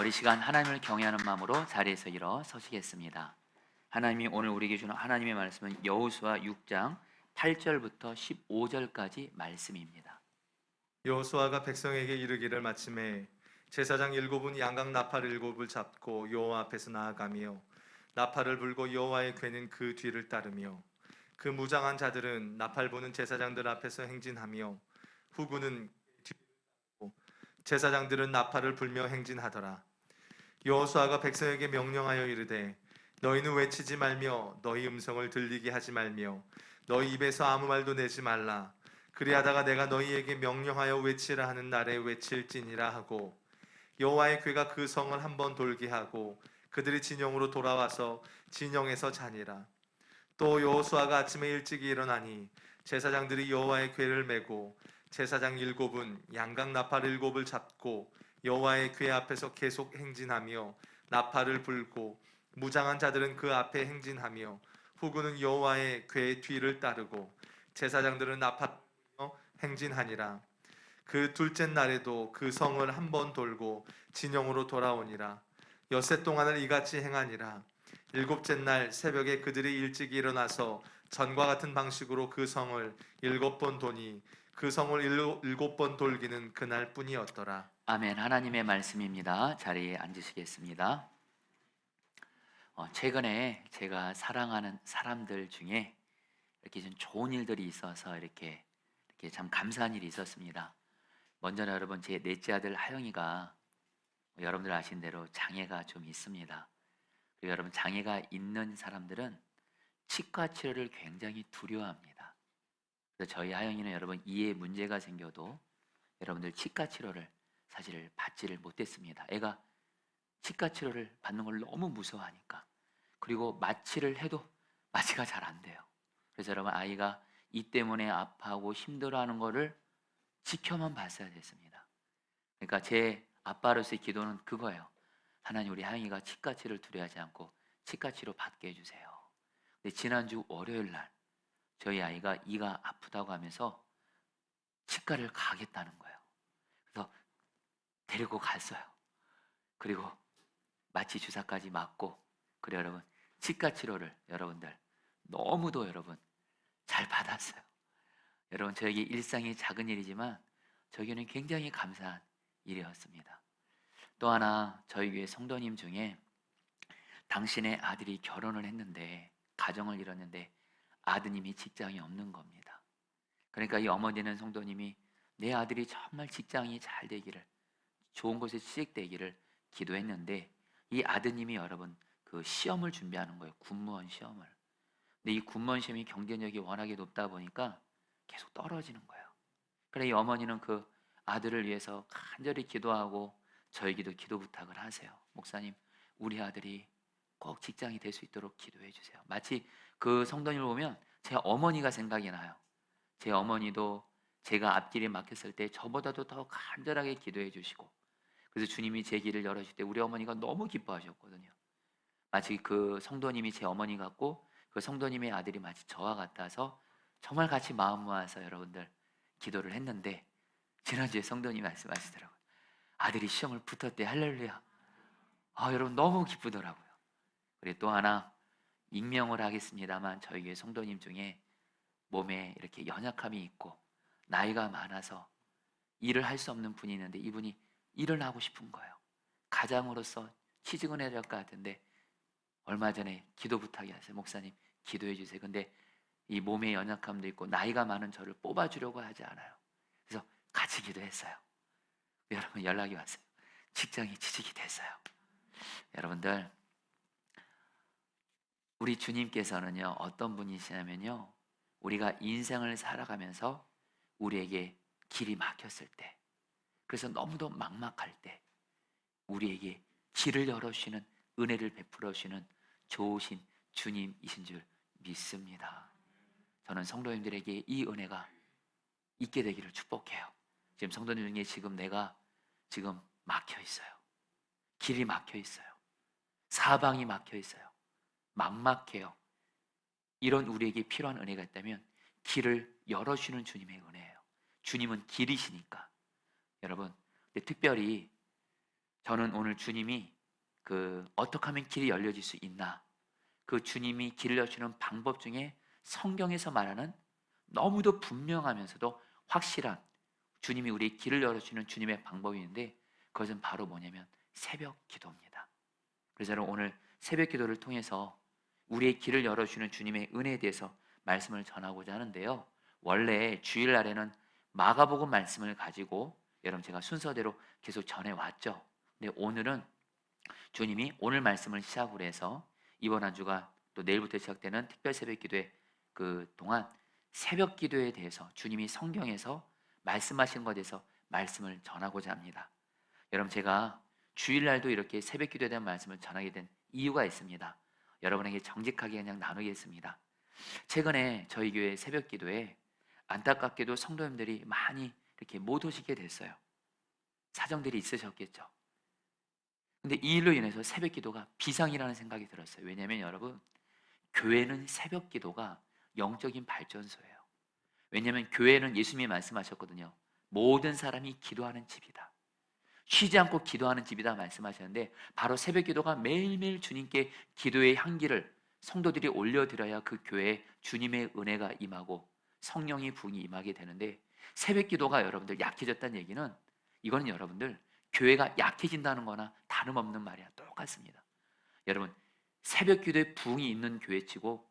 우리 시간 하나님을 경외하는 마음으로 자리에서 일어서시겠습니다. 하나님이 오늘 우리에게 주는 하나님의 말씀은 여호수아 6장 8절부터 15절까지 말씀입니다. 여호수아가 백성에게 이르기를 마침에 제사장 일곱은 양각 나팔 일곱을 잡고 여호와 앞에서 나아가며 나팔을 불고 여호와의 궤는 그 뒤를 따르며 그 무장한 자들은 나팔 부는 제사장들 앞에서 행진하며 후군은 뒤로 제사장들은 나팔을 불며 행진하더라. 여호수아가 백성에게 명령하여 이르되 너희는 외치지 말며 너희 음성을 들리게 하지 말며 너희 입에서 아무 말도 내지 말라. 그리하다가 내가 너희에게 명령하여 외치라 하는 날에 외칠지니라 하고 여호와의 궤가 그 성을 한번 돌게 하고 그들이 진영으로 돌아와서 진영에서 자니라. 또 여호수아가 아침에 일찍 일어나니 제사장들이 여호와의 궤를 메고 제사장 일곱은 양각 나팔 일곱을 잡고 여호와의 궤 앞에서 계속 행진하며 나팔을 불고 무장한 자들은 그 앞에 행진하며 후군은 여호와의 궤 뒤를 따르고 제사장들은 나팔을 불며 행진하니라. 그 둘째 날에도 그 성을 한 번 돌고 진영으로 돌아오니라. 엿새 동안을 이같이 행하니라. 일곱째 날 새벽에 그들이 일찍 일어나서 전과 같은 방식으로 그 성을 일곱 번 도니 그 성을 일곱 번 돌기는 그날 뿐이었더라. 아멘. 하나님의 말씀입니다. 자리에 앉으시겠습니다. 최근에 제가 사랑하는 사람들 중에 이렇게 좀 좋은 일들이 있어서 이렇게 참 감사한 일이 있었습니다. 먼저 여러분, 제 넷째 아들 하영이가 여러분들 아신 대로 장애가 좀 있습니다. 그리고 여러분, 장애가 있는 사람들은 치과 치료를 굉장히 두려워합니다. 그래서 저희 하영이는 여러분, 이에 문제가 생겨도 여러분들 치과 치료를 사실 받지를 못했습니다. 애가 치과 치료를 받는 걸 너무 무서워하니까. 그리고 마취를 해도 마취가 잘 안 돼요. 그래서 여러분, 아이가 이 때문에 아파하고 힘들어하는 거를 지켜만 봤어야 됐습니다. 그러니까 제 아빠로서의 기도는 그거예요. 하나님, 우리 하영이가 치과 치료를 두려워하지 않고 치과 치료 받게 해주세요. 근데 지난주 월요일 날 저희 아이가 이가 아프다고 하면서 치과를 가겠다는 거예요. 그래서 데리고 갔어요. 그리고 마취 주사까지 맞고, 그래 여러분, 치과 치료를 여러분들 너무도 여러분 잘 받았어요. 여러분, 저에게 일상이 작은 일이지만 저에게는 굉장히 감사한 일이었습니다. 또 하나, 저희 교회 성도님 중에 당신의 아들이 결혼을 했는데, 가정을 이뤘는데 아드님이 직장이 없는 겁니다. 그러니까 이 어머니는, 성도님이 내 아들이 정말 직장이 잘 되기를, 좋은 곳에 취직되기를 기도했는데, 이 아드님이 여러분 그 시험을 준비하는 거예요. 군무원 시험을. 근데 이 군무원 시험이 경쟁력이 워낙에 높다 보니까 계속 떨어지는 거예요. 그래 이 어머니는 그 아들을 위해서 간절히 기도하고 저에게도 기도 부탁을 하세요. 목사님, 우리 아들이 꼭 직장이 될 수 있도록 기도해 주세요. 마치 그 성도님을 보면 제 어머니가 생각이 나요. 제 어머니도 제가 앞길에 막혔을 때 저보다도 더 간절하게 기도해 주시고, 그래서 주님이 제 길을 열어주실 때 우리 어머니가 너무 기뻐하셨거든요. 마치 그 성도님이 제 어머니 같고 그 성도님의 아들이 마치 저와 같아서 정말 같이 마음 모아서 여러분들 기도를 했는데, 지난주에 성도님이 말씀하시더라고요. 아들이 시험을 붙었대. 할렐루야. 여러분 너무 기쁘더라고요. 그리고 또 하나, 익명을 하겠습니다만 저희 교회 성도님 중에 몸에 이렇게 연약함이 있고 나이가 많아서 일을 할 수 없는 분이 있는데, 이분이 일을 하고 싶은 거예요. 가장으로서 취직은 해야 될 것 같은데 얼마 전에 기도 부탁이 왔어요. 목사님, 기도해 주세요. 근데 이 몸에 연약함도 있고 나이가 많은 저를 뽑아주려고 하지 않아요. 그래서 같이 기도했어요. 여러분, 연락이 왔어요. 직장이 취직이 됐어요. 여러분들, 우리 주님께서는요, 어떤 분이시냐면요, 우리가 인생을 살아가면서 우리에게 길이 막혔을 때, 그래서 너무도 막막할 때 우리에게 길을 열어주시는, 은혜를 베풀어 주시는 좋으신 주님이신 줄 믿습니다. 저는 성도님들에게 이 은혜가 있게 되기를 축복해요. 지금 성도님 중에 지금 내가 지금 막혀 있어요. 길이 막혀 있어요. 사방이 막혀 있어요. 막막해요. 이런 우리에게 필요한 은혜가 있다면 길을 열어주시는 주님의 은혜예요. 주님은 길이시니까. 여러분, 근데 특별히 저는 오늘 주님이 어떻게 하면 길이 열려질 수 있나, 그 주님이 길을 여시는 방법 중에 성경에서 말하는 너무도 분명하면서도 확실한 주님이 우리의 길을 열어주는 주님의 방법이 있는데, 그것은 바로 뭐냐면 새벽 기도입니다. 그래서 저는 오늘 새벽 기도를 통해서 우리의 길을 열어주는 주님의 은혜에 대해서 말씀을 전하고자 하는데요. 원래 주일날에는 마가복음 말씀을 가지고 여러분 제가 순서대로 계속 전해왔죠. 근데 오늘은 주님이 오늘 말씀을 시작으로 해서 이번 한 주가 또 내일부터 시작되는 특별 새벽 기도의 그 동안 새벽 기도에 대해서 주님이 성경에서 말씀하신 것에 대해서 말씀을 전하고자 합니다. 여러분 제가 주일날도 이렇게 새벽 기도에 대한 말씀을 전하게 된 이유가 있습니다. 여러분에게 정직하게 그냥 나누겠습니다. 최근에 저희 교회 새벽 기도에 안타깝게도 성도님들이 많이 이렇게 못 오시게 됐어요. 사정들이 있으셨겠죠. 근데 이 일로 인해서 새벽 기도가 비상이라는 생각이 들었어요. 왜냐하면 여러분, 교회는 새벽 기도가 영적인 발전소예요. 왜냐하면 교회는 예수님이 말씀하셨거든요. 모든 사람이 기도하는 집이다. 쉬지 않고 기도하는 집이다 말씀하셨는데, 바로 새벽 기도가 매일매일 주님께 기도의 향기를 성도들이 올려드려야 그 교회에 주님의 은혜가 임하고 성령의 부흥이 임하게 되는데, 새벽 기도가 여러분들 약해졌다는 얘기는, 이거는 여러분들 교회가 약해진다는 거나 다름없는 말이야. 똑같습니다. 여러분, 새벽 기도에 부흥이 있는 교회치고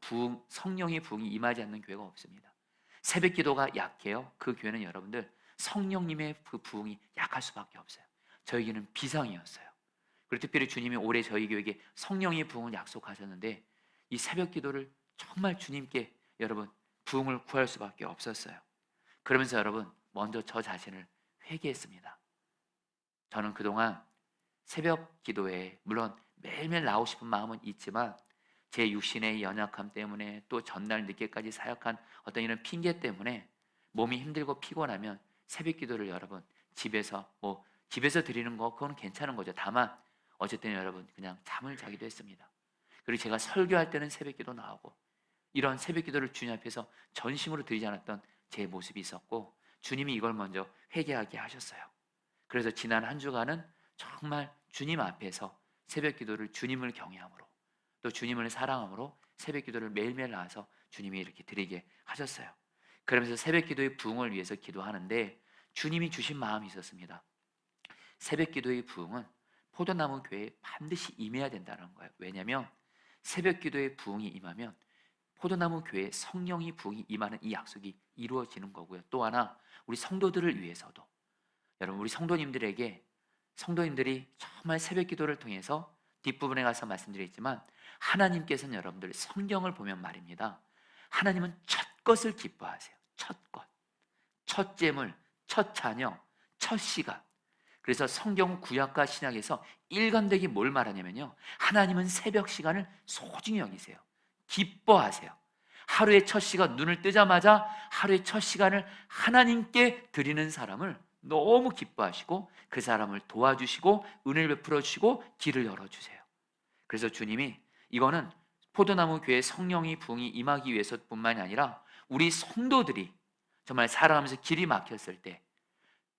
성령의 부흥이 임하지 않는 교회가 없습니다. 새벽 기도가 약해요. 그 교회는 여러분들 성령님의 그 부흥이 약할 수밖에 없어요. 저에게는 비상이었어요. 그리고 특별히 주님이 올해 저희 교회에게 성령의 부흥을 약속하셨는데, 이 새벽 기도를 정말 주님께 여러분 부흥을 구할 수밖에 없었어요. 그러면서 여러분 먼저 저 자신을 회개했습니다. 저는 그동안 새벽 기도에 물론 매일매일 나오고 싶은 마음은 있지만, 제 육신의 연약함 때문에 또 전날 늦게까지 사역한 어떤 이런 핑계 때문에 몸이 힘들고 피곤하면 새벽 기도를 여러분 집에서 드리는 거 그건 괜찮은 거죠. 다만 어쨌든 여러분 그냥 잠을 자기도 했습니다. 그리고 제가 설교할 때는 새벽 기도 나오고, 이런 새벽 기도를 주님 앞에서 전심으로 드리지 않았던 제 모습이 있었고, 주님이 이걸 먼저 회개하게 하셨어요. 그래서 지난 한 주간은 정말 주님 앞에서 새벽 기도를 주님을 경외함으로 또 주님을 사랑함으로 새벽 기도를 매일매일 나와서 주님이 이렇게 드리게 하셨어요. 그러면서 새벽 기도의 부흥을 위해서 기도하는데, 주님이 주신 마음이 있었습니다. 새벽 기도의 부흥은 포도나무 교회에 반드시 임해야 된다는 거예요. 왜냐하면 새벽 기도의 부흥이 임하면 포도나무 교회에 성령이 부흥이 임하는 이 약속이 이루어지는 거고요. 또 하나, 우리 성도들을 위해서도 여러분, 우리 성도님들이 정말 새벽 기도를 통해서 뒷부분에 가서 말씀드렸지만, 하나님께서는 여러분들 성경을 보면 말입니다. 하나님은 첫 것을 기뻐하세요. 첫 것, 첫 재물, 첫 자녀, 첫 시간. 그래서 성경 구약과 신약에서 일관되게 뭘 말하냐면요, 하나님은 새벽 시간을 소중히 여기세요. 기뻐하세요. 하루의 첫 시간, 눈을 뜨자마자 하루의 첫 시간을 하나님께 드리는 사람을 너무 기뻐하시고 그 사람을 도와주시고 은혜를 베풀어 주시고 길을 열어주세요. 그래서 주님이 이거는 포도나무 교회 성령의 부흥이 임하기 위해서뿐만이 아니라 우리 성도들이 정말 살아가면서 길이 막혔을 때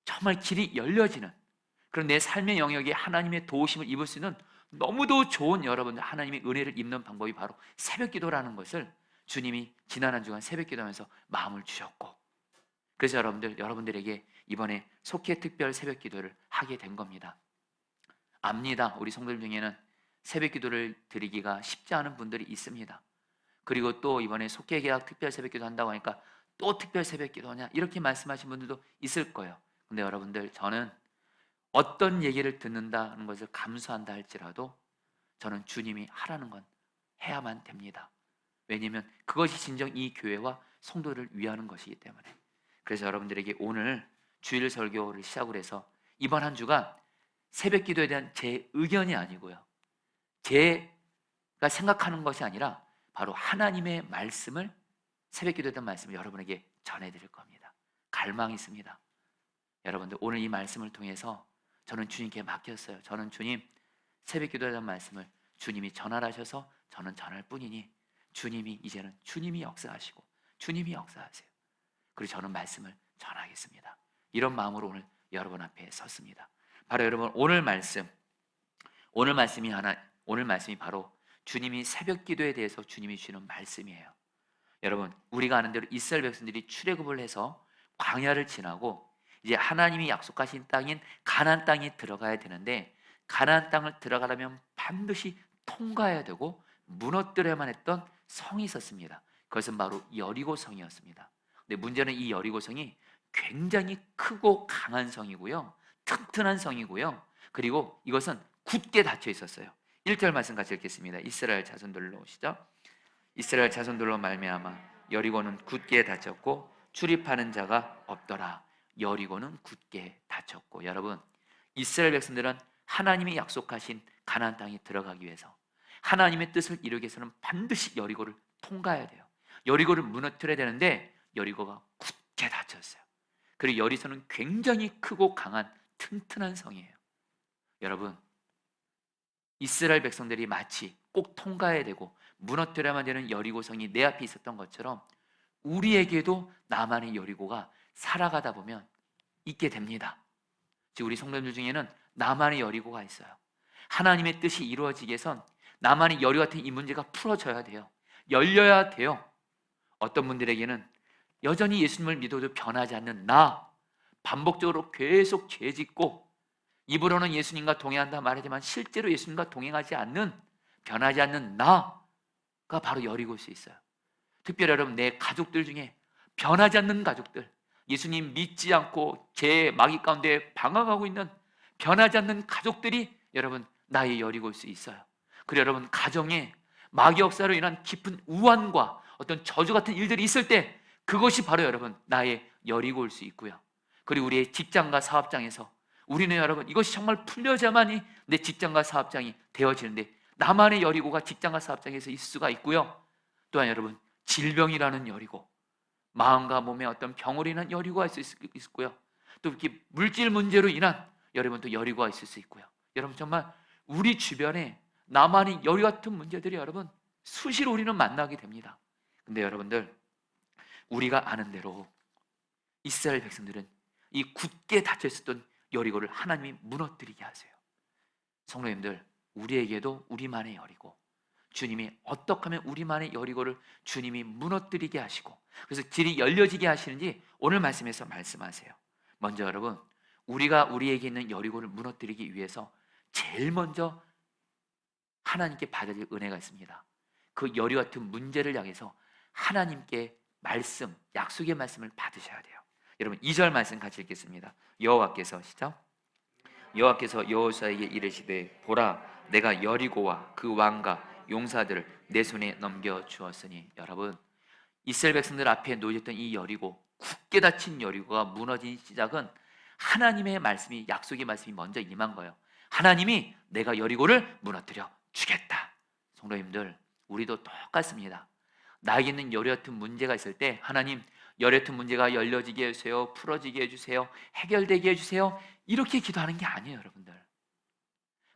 정말 길이 열려지는 그런 내 삶의 영역에 하나님의 도우심을 입을 수 있는 너무도 좋은 여러분들 하나님의 은혜를 입는 방법이 바로 새벽 기도라는 것을 주님이 지난 한 주간 새벽 기도하면서 마음을 주셨고, 그래서 여러분들에게 이번에 속회 특별 새벽 기도를 하게 된 겁니다. 압니다. 우리 성도들 중에는 새벽 기도를 드리기가 쉽지 않은 분들이 있습니다. 그리고 또 이번에 속회 개학 특별 새벽 기도 한다고 하니까 또 특별 새벽 기도하냐 이렇게 말씀하신 분들도 있을 거예요. 근데 여러분들, 저는 어떤 얘기를 듣는다는 것을 감수한다 할지라도 저는 주님이 하라는 건 해야만 됩니다. 왜냐하면 그것이 진정 이 교회와 성도를 위하는 것이기 때문에. 그래서 여러분들에게 오늘 주일 설교를 시작으로 해서 이번 한 주간 새벽 기도에 대한 제 의견이 아니고요, 제가 생각하는 것이 아니라 바로 하나님의 말씀을, 새벽 기도에 대한 말씀을 여러분에게 전해드릴 겁니다. 갈망이 있습니다. 여러분들, 오늘 이 말씀을 통해서 저는 주님께 맡겼어요. 저는 주님, 새벽 기도에 대한 말씀을 주님이 전하셔서 저는 전할 뿐이니 주님이 이제는 주님이 역사하시고 주님이 역사하세요. 그리고 저는 말씀을 전하겠습니다. 이런 마음으로 오늘 여러분 앞에 섰습니다. 바로 여러분, 오늘 말씀 오늘 말씀이 바로 주님이 새벽 기도에 대해서 주님이 주시는 말씀이에요. 여러분, 우리가 아는 대로 이스라엘 백성들이 출애굽을 해서 광야를 지나고 이제 하나님이 약속하신 땅인 가나안 땅에 들어가야 되는데, 가나안 땅을 들어가려면 반드시 통과해야 되고 무너뜨려야만 했던 성이 있었습니다. 그것은 바로 여리고 성이었습니다. 근데 문제는 이 여리고 성이 굉장히 크고 강한 성이고요, 튼튼한 성이고요, 그리고 이것은 굳게 닫혀 있었어요. 1절 말씀 같이 읽겠습니다. 이스라엘 자손들로 시작. 이스라엘 자손들로 말미암아 여리고는 굳게 닫혔고 출입하는 자가 없더라. 여리고는 굳게 닫혔고, 여러분, 이스라엘 백성들은 하나님이 약속하신 가나안 땅에 들어가기 위해서, 하나님의 뜻을 이루기 위해서는 반드시 여리고를 통과해야 돼요. 여리고를 무너뜨려야 되는데 여리고가 굳게 닫혔어요. 그리고 여리고는 굉장히 크고 강한 튼튼한 성이에요. 여러분, 이스라엘 백성들이 마치 꼭 통과해야 되고 무너뜨려야만 되는 여리고성이 내 앞에 있었던 것처럼 우리에게도 나만의 여리고가 살아가다 보면 있게 됩니다. 지금 우리 성도님들 중에는 나만의 여리고가 있어요. 하나님의 뜻이 이루어지기 위해선 나만의 여리고 같은 이 문제가 풀어져야 돼요. 열려야 돼요. 어떤 분들에게는 여전히 예수님을 믿어도 변하지 않는 나, 반복적으로 계속 죄짓고 입으로는 예수님과 동행한다 말하지만 실제로 예수님과 동행하지 않는, 변하지 않는 나가 바로 여리고일 수 있어요. 특별히 여러분, 내 가족들 중에 변하지 않는 가족들, 예수님 믿지 않고 죄 마귀 가운데 방황하고 있는 변하지 않는 가족들이 여러분 나의 여리고일 수 있어요. 그리고 여러분, 가정에 마귀 역사로 인한 깊은 우환과 어떤 저주 같은 일들이 있을 때 그것이 바로 여러분 나의 여리고일 수 있고요. 그리고 우리의 직장과 사업장에서 우리는 여러분 이것이 정말 풀려야만이 내 직장과 사업장이 되어지는데, 나만의 여리고가 직장과 사업장에서 있을 수가 있고요. 또한 여러분, 질병이라는 여리고, 마음과 몸에 어떤 병으로 인한 여리고가 있을 수 있고요. 또 이렇게 물질 문제로 인한 여러분 또 여리고가 있을 수 있고요. 여러분, 정말 우리 주변에 나만의 여리 같은 문제들이 여러분 수시로 우리는 만나게 됩니다. 근데 여러분들, 우리가 아는 대로 이스라엘 백성들은 이 굳게 닫혀 있었던 여리고를 하나님이 무너뜨리게 하세요. 성도님들, 우리에게도 우리만의 여리고, 주님이 어떻게 하면 우리만의 여리고를 주님이 무너뜨리게 하시고 그래서 길이 열려지게 하시는지 오늘 말씀에서 말씀하세요. 먼저 여러분, 우리가 우리에게 있는 여리고를 무너뜨리기 위해서 제일 먼저 하나님께 받아야 될 은혜가 있습니다. 그 여리고 같은 문제를 향해서 하나님께 말씀, 약속의 말씀을 받으셔야 돼요. 여러분, 2절 말씀 같이 읽겠습니다. 여호와께서 시작. 여호와께서 여호수아에게 이르시되 보라, 내가 여리고와 그 왕과 용사들을 내 손에 넘겨 주었으니. 여러분, 이스라엘 백성들 앞에 놓여졌던 이 여리고, 굳게 닫힌 여리고가 무너진 시작은 하나님의 말씀이, 약속의 말씀이 먼저 임한 거예요. 하나님이 내가 여리고를 무너뜨려 주겠다. 성도님들, 우리도 똑같습니다. 나에게 있는 여리 같은 문제가 있을 때 하나님, 여리 같은 문제가 열려지게 해주세요, 풀어지게 해주세요, 해결되게 해주세요, 이렇게 기도하는 게 아니에요. 여러분들,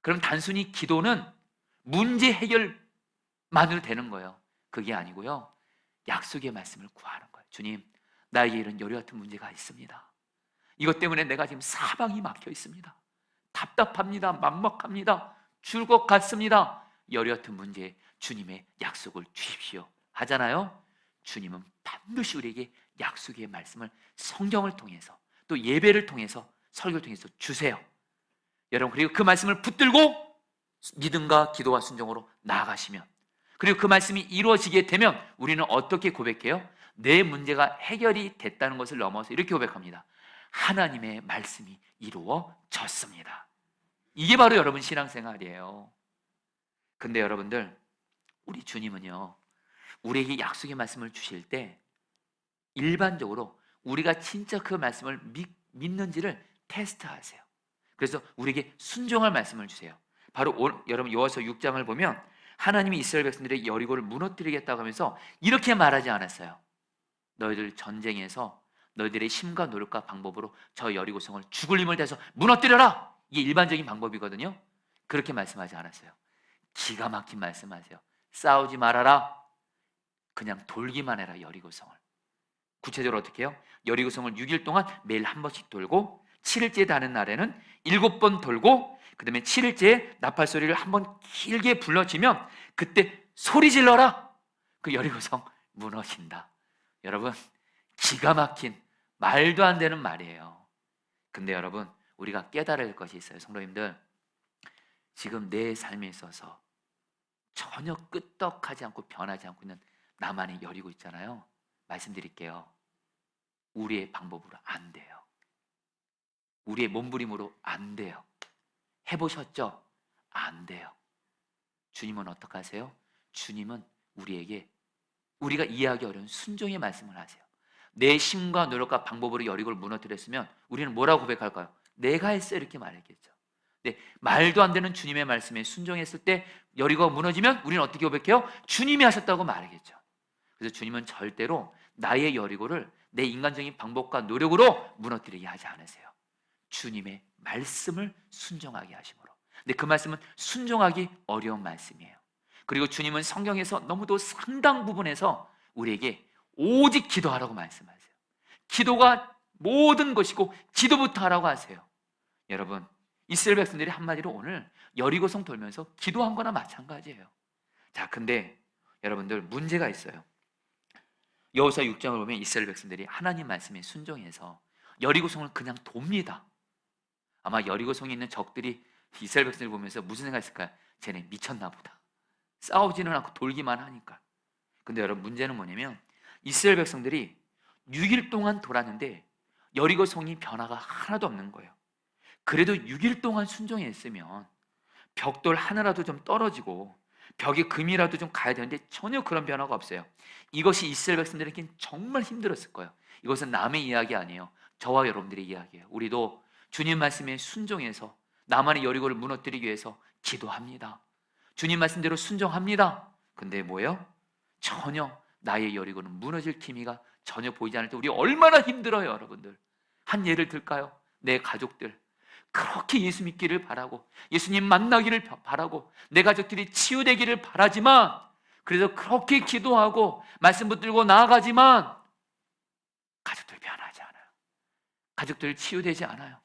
그럼 단순히 기도는 문제 해결만으로 되는 거예요. 그게 아니고요, 약속의 말씀을 구하는 거예요. 주님, 나에게 이런 여리 같은 문제가 있습니다. 이것 때문에 내가 지금 사방이 막혀 있습니다. 답답합니다. 막막합니다. 죽을 것 같습니다. 여리 같은 문제에 주님의 약속을 주십시오 하잖아요. 주님은 반드시 우리에게 약속의 말씀을 성경을 통해서 또 예배를 통해서 설교를 통해서 주세요. 여러분, 그리고 그 말씀을 붙들고 믿음과 기도와 순종으로 나아가시면, 그리고 그 말씀이 이루어지게 되면 우리는 어떻게 고백해요? 내 문제가 해결이 됐다는 것을 넘어서 이렇게 고백합니다. 하나님의 말씀이 이루어졌습니다. 이게 바로 여러분 신앙생활이에요. 근데 여러분들, 우리 주님은요, 우리에게 약속의 말씀을 주실 때 일반적으로 우리가 진짜 그 말씀을 믿는지를 테스트하세요. 그래서 우리에게 순종할 말씀을 주세요. 바로 여러분 요한서 6장을 보면 하나님이 이스라엘 백성들의 여리고를 무너뜨리겠다고 하면서 이렇게 말하지 않았어요. 너희들 전쟁에서 너희들의 힘과 노력과 방법으로 저 여리고성을 죽을 힘을 다해서 무너뜨려라! 이게 일반적인 방법이거든요. 그렇게 말씀하지 않았어요. 기가 막힌 말씀하세요. 싸우지 말아라. 그냥 돌기만 해라, 여리고성을. 구체적으로 어떻게 해요? 여리고성을 6일 동안 매일 한 번씩 돌고 7일째 다는 날에는 7번 돌고 그 다음에 7일째 나팔 소리를 한번 길게 불러치면 그때 소리 질러라. 그 여리고성 무너진다. 여러분, 기가 막힌 말도 안 되는 말이에요. 근데 여러분, 우리가 깨달아야 할 것이 있어요. 성도님들, 지금 내 삶에 있어서 전혀 끄떡하지 않고 변하지 않고 있는 나만의 여리고 있잖아요. 말씀드릴게요. 우리의 방법으로 안 돼요. 우리의 몸부림으로 안 돼요. 해보셨죠? 안 돼요. 주님은 어떻게 하세요? 주님은 우리에게 우리가 이해하기 어려운 순종의 말씀을 하세요. 내 힘과 노력과 방법으로 여리고를 무너뜨렸으면 우리는 뭐라고 고백할까요? 내가 했어, 이렇게 말했겠죠. 네, 말도 안 되는 주님의 말씀에 순종했을 때 여리고가 무너지면 우리는 어떻게 고백해요? 주님이 하셨다고 말하겠죠. 그래서 주님은 절대로 나의 여리고를 내 인간적인 방법과 노력으로 무너뜨리게 하지 않으세요. 주님의 말씀을 순종하게 하심으로. 근데 그 말씀은 순종하기 어려운 말씀이에요. 그리고 주님은 성경에서 너무도 상당 부분에서 우리에게 오직 기도하라고 말씀하세요. 기도가 모든 것이고 기도부터 하라고 하세요. 여러분, 이스라엘 백성들이 한마디로 오늘 여리고성 돌면서 기도한 거나 마찬가지예요. 자, 근데 여러분들 문제가 있어요. 여호수아 6장을 보면 이스라엘 백성들이 하나님 말씀에 순종해서 여리고성을 그냥 돕니다. 아마 여리고성에 있는 적들이 이스라엘 백성을 보면서 무슨 생각했을까요? 쟤네 미쳤나 보다. 싸우지는 않고 돌기만 하니까. 근데 여러분, 문제는 뭐냐면 이스라엘 백성들이 6일 동안 돌았는데 여리고성이 변화가 하나도 없는 거예요. 그래도 6일 동안 순종했으면 벽돌 하나라도 좀 떨어지고 벽에 금이라도 좀 가야 되는데 전혀 그런 변화가 없어요. 이것이 이스라엘 백성들에겐 정말 힘들었을 거예요. 이것은 남의 이야기 아니에요. 저와 여러분들의 이야기예요. 우리도 주님 말씀에 순종해서 나만의 여리고를 무너뜨리기 위해서 기도합니다. 주님 말씀대로 순종합니다. 근데 뭐예요? 전혀 나의 여리고는 무너질 기미가 전혀 보이지 않을 때 우리 얼마나 힘들어요, 여러분들. 한 예를 들까요? 내 가족들 그렇게 예수 믿기를 바라고 예수님 만나기를 바라고 내 가족들이 치유되기를 바라지만, 그래서 그렇게 기도하고 말씀 붙들고 나아가지만 가족들 변하지 않아요. 가족들 치유되지 않아요.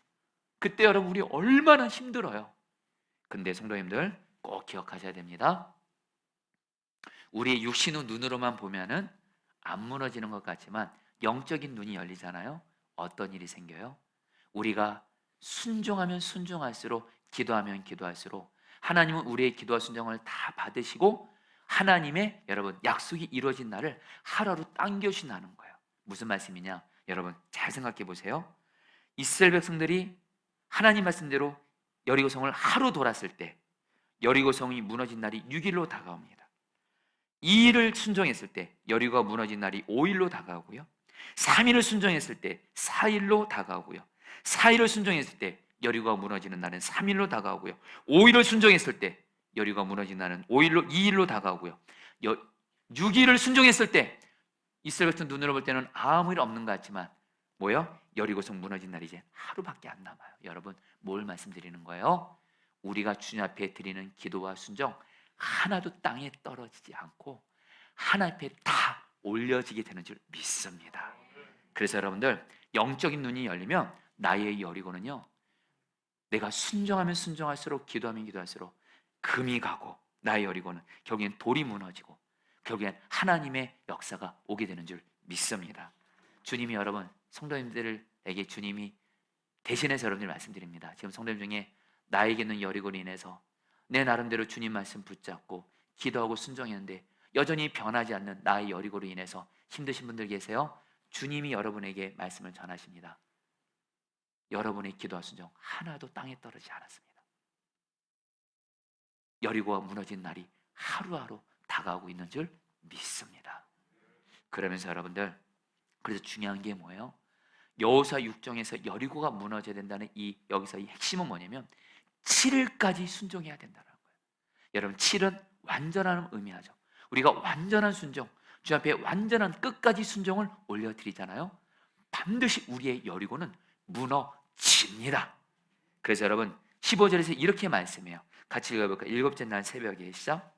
그때 여러분, 우리 얼마나 힘들어요. 근데 성도님들 꼭 기억하셔야 됩니다. 우리의 육신의 눈으로만 보면은 안 무너지는 것 같지만 영적인 눈이 열리잖아요. 어떤 일이 생겨요? 우리가 순종하면 순종할수록, 기도하면 기도할수록 하나님은 우리의 기도와 순종을 다 받으시고 하나님의 여러분 약속이 이루어진 날을 하루하루 당겨주신다는 거예요. 무슨 말씀이냐? 여러분 잘 생각해 보세요. 이스라엘 백성들이 하나님 말씀대로 여리고성을 하루 돌았을 때 여리고성이 무너진 날이 6일로 다가옵니다. 2일을 순종했을 때 여리고가 무너진 날이 5일로 다가오고요. 3일을 순종했을 때 4일로 다가오고요. 4일을 순종했을 때 여리고가 무너지는 날은 3일로 다가오고요. 5일을 순종했을 때 여리고가 무너진 날은 2일로 다가오고요. 6일을 순종했을 때 이스라엘 같은 눈으로 볼 때는 아무 일 없는 것 같지만 뭐요? 여리고성 무너진 날이 이제 하루밖에 안 남아요. 여러분, 뭘 말씀드리는 거예요? 우리가 주님 앞에 드리는 기도와 순종 하나도 땅에 떨어지지 않고 하나님 앞에 다 올려지게 되는 줄 믿습니다. 그래서 여러분들, 영적인 눈이 열리면 나의 여리고는요, 내가 순종하면 순종할수록, 기도하면 기도할수록 금이 가고 나의 여리고는 결국엔 돌이 무너지고 결국엔 하나님의 역사가 오게 되는 줄 믿습니다. 주님이 여러분, 성도님들에게 주님이 대신해서 여러분들 말씀드립니다. 지금 성도님 중에 나에게 있는 여리고로 인해서 내 나름대로 주님 말씀 붙잡고 기도하고 순종했는데 여전히 변하지 않는 나의 여리고로 인해서 힘드신 분들 계세요? 주님이 여러분에게 말씀을 전하십니다. 여러분의 기도와 순종 하나도 땅에 떨어지지 않았습니다. 여리고가 무너진 날이 하루하루 다가오고 있는 줄 믿습니다. 그러면서 여러분들, 그래서 중요한 게 뭐예요? 여호수아 6장에서 여리고가 무너져야 된다는 여기서 이 핵심은 뭐냐면 7일까지 순종해야 된다는 거예요. 여러분, 7은 완전함을 의미하죠. 우리가 완전한 순종, 주 앞에 완전한 끝까지 순종을 올려드리잖아요. 반드시 우리의 여리고는 무너집니다. 그래서 여러분 15절에서 이렇게 말씀해요. 같이 읽어볼까요? 일곱째 날 새벽에, 시작.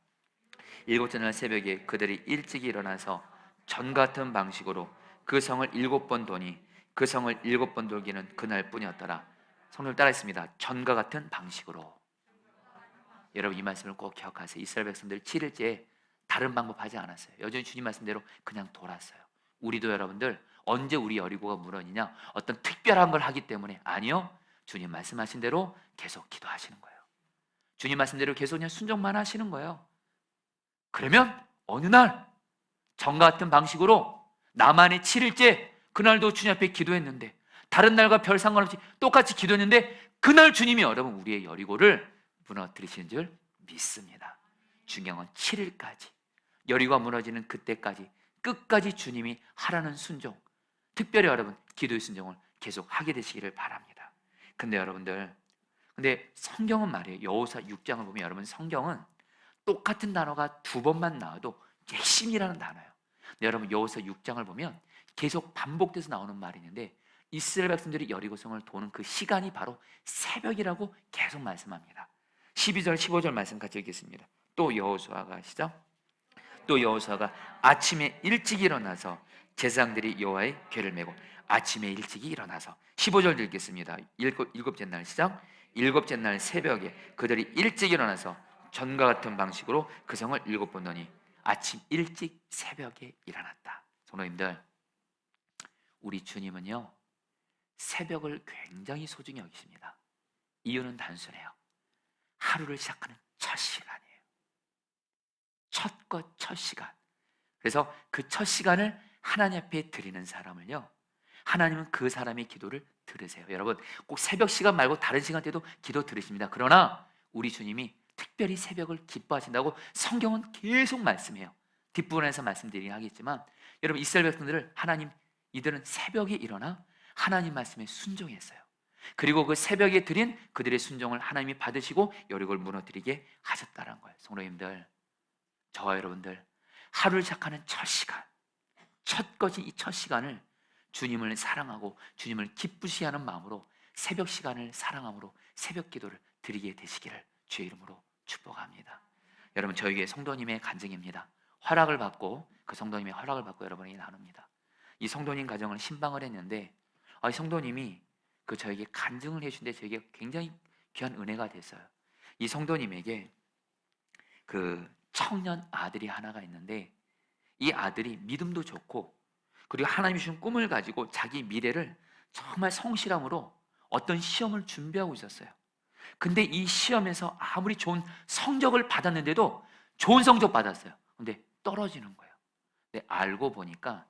일곱째 날 새벽에 그들이 일찍 일어나서 전 같은 방식으로 그 성을 7번 도니 그 성을 7번 돌기는 그날뿐이었더라. 성도님 따라했습니다. 전과 같은 방식으로. 여러분 이 말씀을 꼭 기억하세요. 이스라엘 백성들 7일째 다른 방법 하지 않았어요. 여전히 주님 말씀대로 그냥 돌았어요. 우리도 여러분들 언제 우리 여리고가 무너지냐? 어떤 특별한 걸 하기 때문에 아니요. 주님 말씀하신 대로 계속 기도하시는 거예요. 주님 말씀대로 계속 그냥 순종만 하시는 거예요. 그러면 어느 날 정과 같은 방식으로 나만의 7일째 그날도 주님 앞에 기도했는데 다른 날과 별 상관없이 똑같이 기도했는데 그날 주님이 여러분 우리의 여리고를 무너뜨리시는 줄 믿습니다. 중요한 건 7일까지 여리고가 무너지는 그때까지 끝까지 주님이 하라는 순종, 특별히 여러분 기도의 순종을 계속 하게 되시기를 바랍니다. 근데 여러분들 성경은 말이에요. 여호수아 6장을 보면 여러분 성경은 똑같은 단어가 두 번만 나와도 핵심이라는 단어예요. 근데 여러분 여호수아 6장을 보면 계속 반복돼서 나오는 말이 있는데 이스라엘 백성들이 여리고성을 도는 그 시간이 바로 새벽이라고 계속 말씀합니다. 12절 15절 말씀 같이 읽겠습니다. 또 여호수아가 시작. 또 여호수아가 아침에 일찍 일어나서 제사장들이 여호와의 궤를 메고 아침에 일찍 일어나서 15절 읽겠습니다. 일곱째 날 시작. 일곱째 날 새벽에 그들이 일찍 일어나서 전과 같은 방식으로 그 성을 7번 넣으니 아침 일찍 새벽에 일어났다. 성도님들, 우리 주님은요 새벽을 굉장히 소중히 여기십니다. 이유는 단순해요. 하루를 시작하는 첫 시간이에요. 첫 시간. 그래서 그 첫 시간을 하나님 앞에 드리는 사람을요 하나님은 그 사람의 기도를 들으세요. 여러분 꼭 새벽 시간 말고 다른 시간대도 기도 들으십니다. 그러나 우리 주님이 특별히 새벽을 기뻐하신다고 성경은 계속 말씀해요. 뒷부분에서 말씀드리긴 하겠지만 여러분 이스라엘 백성들을 하나님 이들은 새벽에 일어나 하나님 말씀에 순종했어요. 그리고 그 새벽에 드린 그들의 순종을 하나님이 받으시고 여리고를 무너뜨리게 하셨다는 거예요. 성도님들, 저와 여러분들 하루를 시작하는 첫 시간, 첫 것이 이 첫 시간을 주님을 사랑하고 주님을 기쁘시 하는 마음으로 새벽 시간을 사랑함으로 새벽 기도를 드리게 되시기를 주의 이름으로 축복합니다. 여러분 저에게 성도님의 간증입니다. 허락을 받고 그 성도님의 허락을 받고 여러분에게 나눕니다. 이 성도님 가정을 신방을 했는데 이 성도님이 그 저에게 간증을 해주는데 저에게 굉장히 귀한 은혜가 됐어요. 이 성도님에게 그 청년 아들이 하나가 있는데 이 아들이 믿음도 좋고 그리고 하나님이 주신 꿈을 가지고 자기 미래를 정말 성실함으로 어떤 시험을 준비하고 있었어요. 근데 이 시험에서 아무리 좋은 성적을 받았는데도 좋은 성적 받았어요. 근데 떨어지는 거예요. 근데 알고 보니까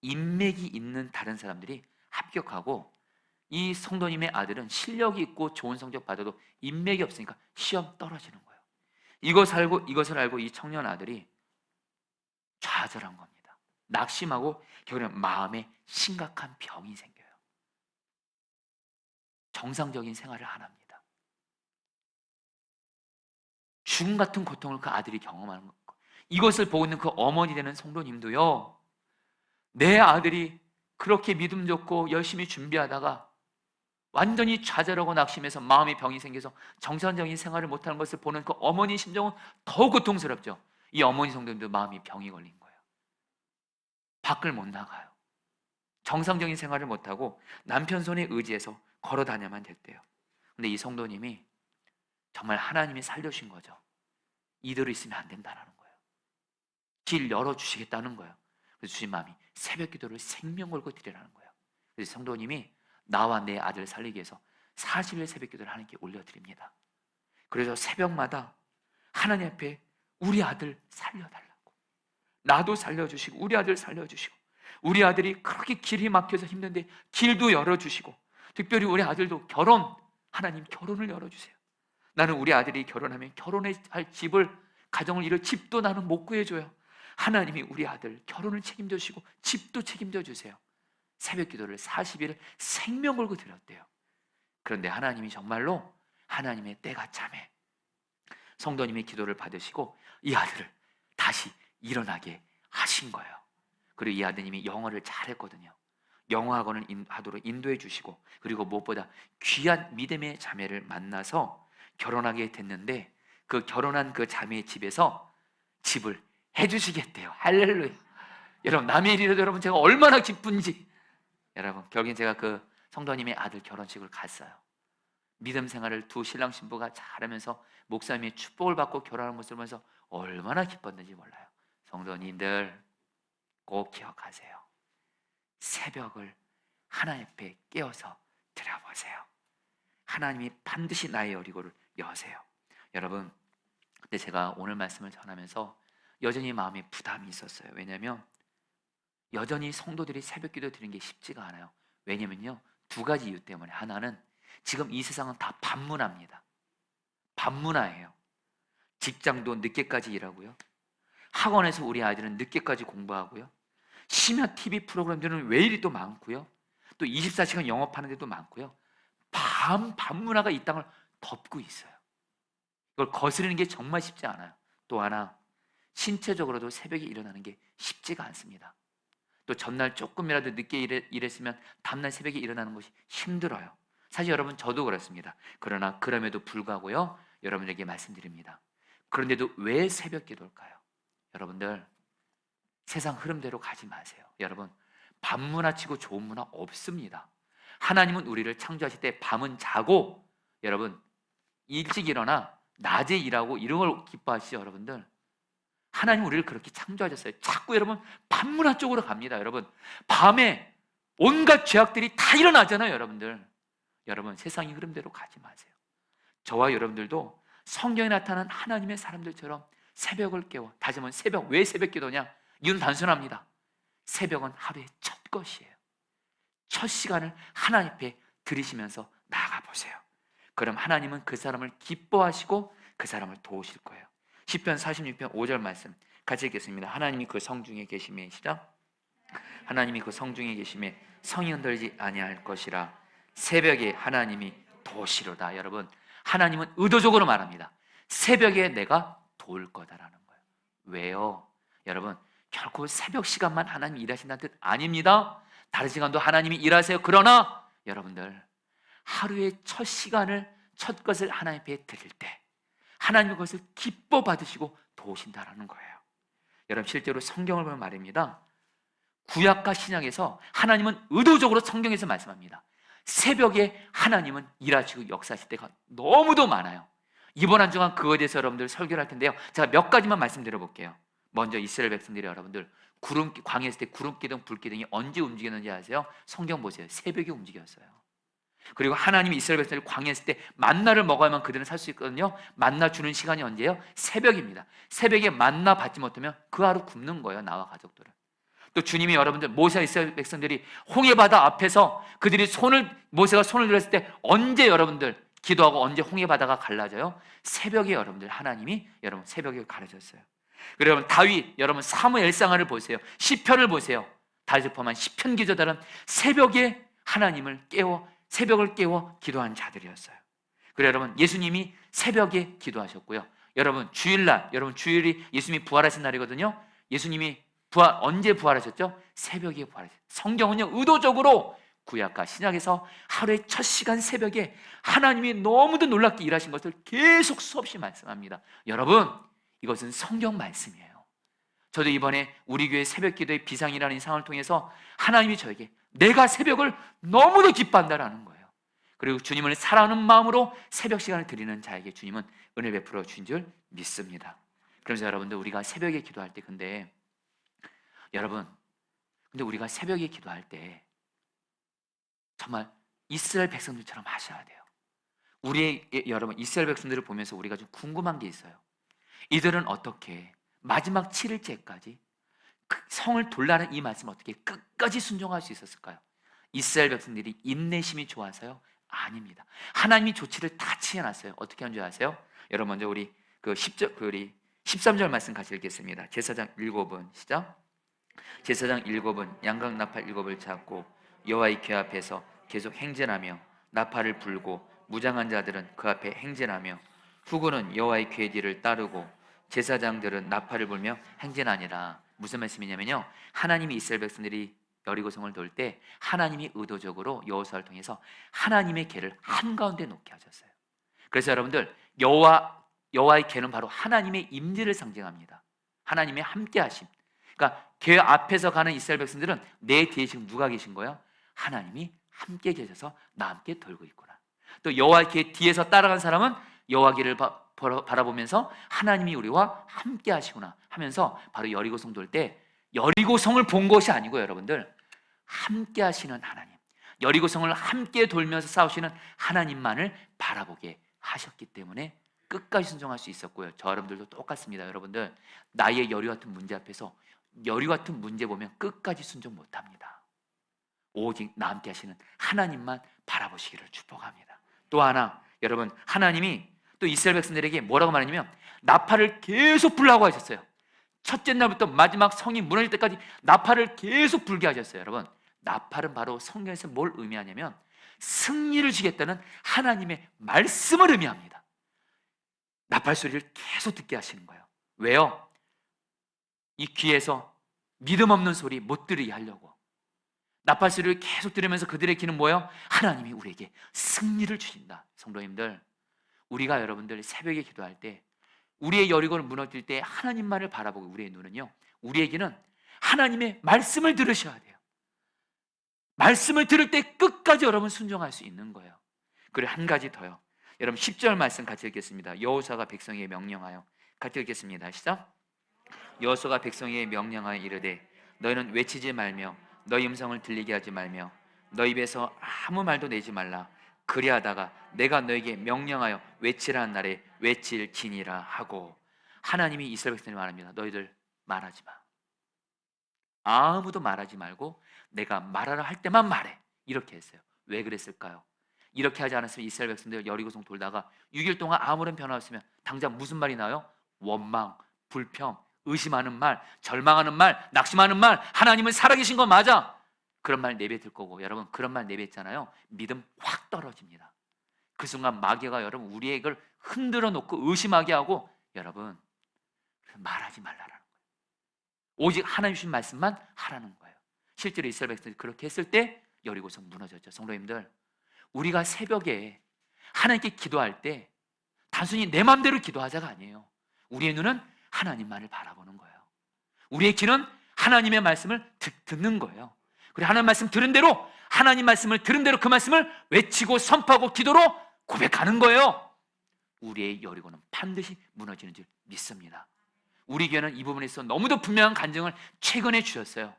인맥이 있는 다른 사람들이 합격하고 이 성도님의 아들은 실력이 있고 좋은 성적 받아도 인맥이 없으니까 시험 떨어지는 거예요. 이것을 알고 이 청년 아들이 좌절한 겁니다. 낙심하고 결국은 마음에 심각한 병이 생겨요. 정상적인 생활을 안 합니다. 죽음 같은 고통을 그 아들이 경험하는 거. 이것을 보고 있는 그 어머니 되는 성도님도요, 내 아들이 그렇게 믿음 좋고 열심히 준비하다가 완전히 좌절하고 낙심해서 마음의 병이 생겨서 정상적인 생활을 못하는 것을 보는 그 어머니 심정은 더욱 고통스럽죠. 이 어머니 성도님도 마음이 병이 걸린 거예요. 밖을 못 나가요. 정상적인 생활을 못하고 남편 손에 의지해서 걸어 다녀만 됐대요. 근데 이 성도님이 정말 하나님이 살려주신 거죠. 이대로 있으면 안 된다는 거예요. 길 열어주시겠다는 거예요. 그래서 주님 마음이 새벽 기도를 생명 걸고 드리라는 거예요. 그래서 성도님이 나와 내 아들을 살리기 위해서 40일 새벽 기도를 하나님께 올려드립니다. 그래서 새벽마다 하나님 앞에 우리 아들 살려달라고, 나도 살려주시고 우리 아들 살려주시고, 우리 아들이 그렇게 길이 막혀서 힘든데 길도 열어주시고, 특별히 우리 아들도 하나님 결혼을 열어주세요. 나는 우리 아들이 결혼하면 결혼할 집을, 가정을 이룰 집도 나는 못 구해줘요. 하나님이 우리 아들 결혼을 책임져 주시고 집도 책임져 주세요. 새벽 기도를 40일 생명 걸고 드렸대요. 그런데 하나님이 정말로 하나님의 때가 참해 성도님의 기도를 받으시고 이 아들을 다시 일어나게 하신 거예요. 그리고 이 아드님이 영어를 잘했거든요. 영어 학원을 하도록 인도해 주시고, 그리고 무엇보다 귀한 믿음의 자매를 만나서 결혼하게 됐는데, 그 결혼한 그 자매의 집에서 집을 해주시겠대요. 할렐루야. 여러분, 남의 일이라도 여러분 제가 얼마나 기쁜지. 여러분, 결국엔 제가 그 성도님의 아들 결혼식을 갔어요. 믿음 생활을 두 신랑 신부가 잘하면서 목사님의 축복을 받고 결혼하는 모습을 보면서 얼마나 기뻤는지 몰라요. 성도님들 꼭 기억하세요. 새벽을 하나님 앞에 깨어서 드려보세요. 하나님이 반드시 나의 여리고를 여세요. 여러분, 근데 제가 오늘 말씀을 전하면서 여전히 마음에 부담이 있었어요. 왜냐하면 여전히 성도들이 새벽기도 드리는 게 쉽지가 않아요. 왜냐면요, 두 가지 이유 때문에. 하나는 지금 이 세상은 다 반문화입니다. 반문화예요. 직장도 늦게까지 일하고요, 학원에서 우리 아이들은 늦게까지 공부하고요, 심야 TV 프로그램들은 왜 이리 또 많고요, 또 24시간 영업하는 데도 많고요. 반문화가 이 땅을 덮고 있어요. 이걸 거스르는 게 정말 쉽지 않아요. 또 하나, 신체적으로도 새벽에 일어나는 게 쉽지가 않습니다. 또 전날 조금이라도 늦게 일했으면 다음날 새벽에 일어나는 것이 힘들어요. 사실 여러분, 저도 그렇습니다. 그러나 그럼에도 불구하고요, 여러분에게 말씀드립니다. 그런데도 왜 새벽 기도일까요? 여러분들, 세상 흐름대로 가지 마세요. 여러분, 밤문화 치고 좋은 문화 없습니다. 하나님은 우리를 창조하실 때 밤은 자고, 여러분, 일찍 일어나 낮에 일하고 이런 걸 기뻐하시죠. 여러분들, 하나님 우리를 그렇게 창조하셨어요. 자꾸 여러분 밤문화 쪽으로 갑니다. 여러분, 밤에 온갖 죄악들이 다 일어나잖아요. 여러분 세상의 흐름대로 가지 마세요. 저와 여러분들도 성경에 나타난 하나님의 사람들처럼 새벽을 깨워, 다시 한번 새벽, 왜 새벽 기도냐? 이유는 단순합니다. 새벽은 하루의 첫 것이에요. 첫 시간을 하나님 앞에 들이시면서 나가보세요. 그럼 하나님은 그 사람을 기뻐하시고 그 사람을 도우실 거예요. 시편 46편 5절 말씀 같이 읽겠습니다. 하나님이 그 성중에 계심에, 시작. 하나님이 그 성중에 계심에 성이 흔들지 아니할 것이라. 새벽에 하나님이 도우시로다. 여러분, 하나님은 의도적으로 말합니다. 새벽에 내가 도울 거다라는 거예요. 왜요? 여러분, 결코 새벽 시간만 하나님이 일하신다는 뜻 아닙니다. 다른 시간도 하나님이 일하세요. 그러나 여러분들, 하루의 첫 시간을, 첫 것을 하나님 앞에 드릴 때 하나님이 그것을 기뻐 받으시고 도우신다라는 거예요. 여러분, 실제로 성경을 보면 말입니다. 구약과 신약에서 하나님은 의도적으로 성경에서 말씀합니다. 새벽에 하나님은 일하시고 역사하실 때가 너무도 많아요. 이번 한 주간 그거에 대해서 여러분들 설교를 할 텐데요, 제가 몇 가지만 말씀드려 볼게요. 먼저 이스라엘 백성들이, 여러분들, 광야에 있을 때 구름기둥 불기둥이 언제 움직였는지 아세요? 성경 보세요. 새벽에 움직였어요. 그리고 하나님이 이스라엘 백성들이 광야에 있을 때 만나를 먹어야만 그들은 살 수 있거든요. 만나 주는 시간이 언제예요? 새벽입니다. 새벽에 만나 받지 못하면 그 하루 굶는 거예요, 나와 가족들은. 또 주님이, 여러분들, 모세와 이스라엘 백성들이 홍해바다 앞에서 그들이 모세가 손을 들었을 때 언제 여러분들 기도하고 언제 홍해바다가 갈라져요? 새벽에 여러분들 하나님이 여러분 새벽에 가르쳤어요. 그리고 여러분, 다윗, 여러분 사무엘 일상을 보세요. 시편을 보세요. 다윗을 포함한 시편 기자들은 새벽에 하나님을 깨워, 새벽을 깨워 기도한 자들이었어요. 그리고 여러분, 예수님이 새벽에 기도하셨고요. 여러분, 주일이 예수님이 부활하신 날이거든요. 예수님이 언제 부활하셨죠? 새벽에 부활하셨어요. 성경은요, 의도적으로 구약과 신약에서 하루의 첫 시간 새벽에 하나님이 너무도 놀랍게 일하신 것을 계속 수없이 말씀합니다. 여러분, 이것은 성경 말씀이에요. 저도 이번에 우리 교회 새벽 기도의 비상이라는 이 상황을 통해서 하나님이 저에게 내가 새벽을 너무도 기뻐한다라는 거예요. 그리고 주님을 사랑하는 마음으로 새벽 시간을 드리는 자에게 주님은 은혜 베풀어 주신 줄 믿습니다. 그래서 여러분들, 우리가 새벽에 기도할 때, 근데 우리가 새벽에 기도할 때 정말 이스라엘 백성들처럼 하셔야 돼요. 여러분, 이스라엘 백성들을 보면서 우리가 좀 궁금한 게 있어요. 이들은 어떻게 마지막 7일째까지 성을 돌라는 이 말씀을 어떻게 끝까지 순종할 수 있었을까요? 이스라엘 백성들이 인내심이 좋아서요? 아닙니다. 하나님이 조치를 다 취해놨어요. 어떻게 한 줄 아세요? 여러분, 먼저 우리 13절 말씀 같이 읽겠습니다. 제사장 7은, 시작. 제사장 7은 양각 나팔 7을 잡고 여호와의 궤 앞에서 계속 행진하며 나팔을 불고 무장한 자들은 그 앞에 행진하며 후군은 여호와의 궤 뒤를 따르고 제사장들은 나팔을 불며 행진하니라. 무슨 말씀이냐면요, 하나님이 이스라엘 백성들이 여리고성을 돌 때 하나님이 의도적으로 여호수아를 통해서 하나님의 궤를 한가운데 놓게 하셨어요. 그래서 여러분들, 여호와의 궤는 바로 하나님의 임재를 상징합니다. 하나님의 함께하심. 그러니까 궤 앞에서 가는 이스라엘 백성들은 내 뒤에 지금 누가 계신 거예요? 하나님이 함께 계셔서 나 함께 돌고 있구나. 또 여호와 길 뒤에서 따라간 사람은 여호와 길을 바라보면서 하나님이 우리와 함께 하시구나 하면서 바로 여리고성 돌 때 여리고성을 본 것이 아니고 여러분들 함께 하시는 하나님, 여리고성을 함께 돌면서 싸우시는 하나님만을 바라보게 하셨기 때문에 끝까지 순종할 수 있었고요. 저 여러분들도 똑같습니다. 여러분들 나의 여리 같은 문제 앞에서 여리 같은 문제 보면 끝까지 순종 못합니다. 오직 나 함께 하시는 하나님만 바라보시기를 축복합니다. 또 하나, 여러분 하나님이 또 이스라엘 백성들에게 뭐라고 말하냐면 나팔을 계속 불라고 하셨어요. 첫째 날부터 마지막 성이 무너질 때까지 나팔을 계속 불게 하셨어요. 여러분 나팔은 바로 성경에서 뭘 의미하냐면 승리를 주겠다는 하나님의 말씀을 의미합니다. 나팔 소리를 계속 듣게 하시는 거예요. 왜요? 이 귀에서 믿음 없는 소리 못 들으게 하려고. 나팔 소리를 계속 들으면서 그들의 귀는 뭐예요? 하나님이 우리에게 승리를 주신다. 성도님들, 우리가 여러분들 새벽에 기도할 때 우리의 여리고는 무너질 때 하나님만을 바라보고 우리의 눈은요, 우리에게는 하나님의 말씀을 들으셔야 돼요. 말씀을 들을 때 끝까지 여러분 순종할 수 있는 거예요. 그리고 한 가지 더요. 여러분 10절 말씀 같이 읽겠습니다. 여호수아가 백성에게 명령하여, 같이 읽겠습니다. 시작. 여호수아가 백성에게 명령하여 이르되 너희는 외치지 말며 너희 음성을 들리게 하지 말며 너희 입에서 아무 말도 내지 말라. 그리하다가 내가 너에게 명령하여 외치라는 날에 외칠지니라 하고. 하나님이 이스라엘 백성에게 말합니다. 너희들 말하지 마. 아무도 말하지 말고 내가 말하라 할 때만 말해. 이렇게 했어요. 왜 그랬을까요? 이렇게 하지 않았으면 이스라엘 백성들 여리고성 돌다가 6일 동안 아무런 변화 없으면 당장 무슨 말이 나요? 원망, 불평, 의심하는 말, 절망하는 말, 낙심하는 말, 하나님은 살아계신 거 맞아, 그런 말 내뱉을 거고. 여러분 그런 말 내뱉잖아요. 믿음 확 떨어집니다. 그 순간 마귀가 여러분 우리의 이걸 흔들어 놓고 의심하게 하고, 여러분 말하지 말라라는 거예요. 오직 하나님 주신 말씀만 하라는 거예요. 실제로 이스라엘 백성들이 그렇게 했을 때 여리고성 무너졌죠. 성도님들, 우리가 새벽에 하나님께 기도할 때 단순히 내 마음대로 기도하자가 아니에요. 우리의 눈은 하나님만을 바라보는 거예요. 우리의 귀는 하나님의 말씀을 듣는 거예요. 그리고 하나님 말씀 들은 대로, 하나님 말씀을 들은 대로 그 말씀을 외치고 선포하고 기도로 고백하는 거예요. 우리의 여리고는 반드시 무너지는 줄 믿습니다. 우리 교회는 이 부분에서 너무도 분명한 간증을 최근에 주셨어요.